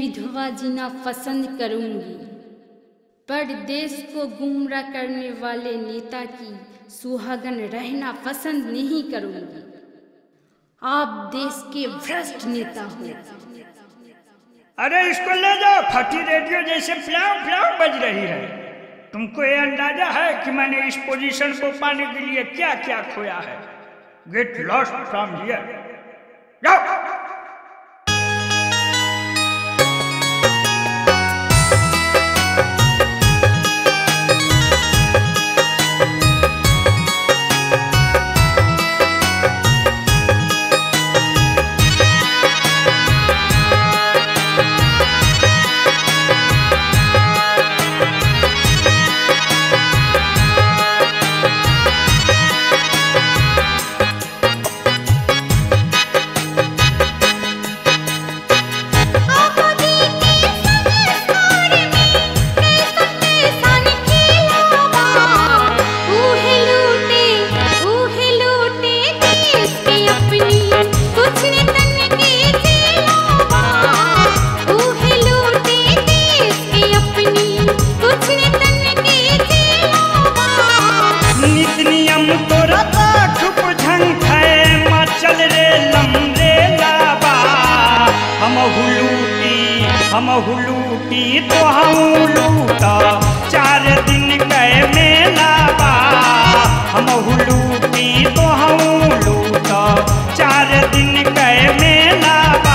विधवा जीना पसंद करूंगी, पर देश को गुमराह करने वाले नेता की सुहागन रहना पसंद नहीं करूंगी। आप देश के भ्रष्ट नेता हो। अरे इसको ले जाओ, फटी रेडियो जैसे फ्लाव फ्लाव बज रही है। तुमको ये अंदाजा है कि मैंने इस पोजीशन को पाने के लिए क्या क्या खोया है? गेट लॉस्ट फ्रॉम हियर, जाओ। हम हुलूटी तो हम लूटा 4 दिन के मेला बा। हम हुलूटी तो हम लूटा 4 दिन के मेला बा।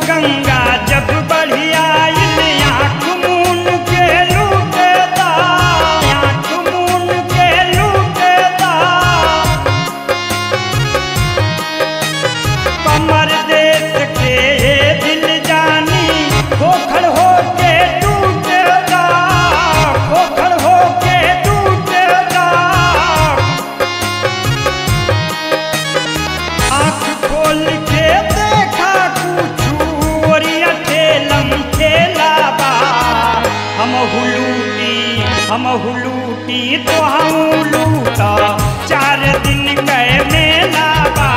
गंगा जब बढ़ी आई आँख मून के लूटेदा, आँख मून के लूटेदा। कमर देश के दिल जानी खोखड़ हो के टूटेदा, खोखड़ हो के टूटेदा। आँख खोल के देखा कुछ हम हुलूटी तो हम लूटा 4 दिन के मेला बा।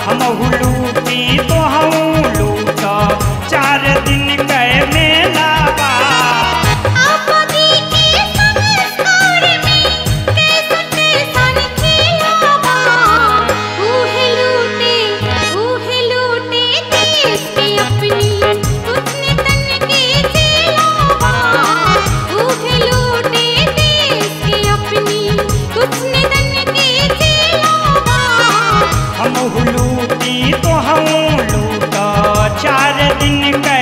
हम हुलूटी तो हम लूटा 4 दिन के मेला बा। हम हुलूटी तो हम लूटा 4 दिन के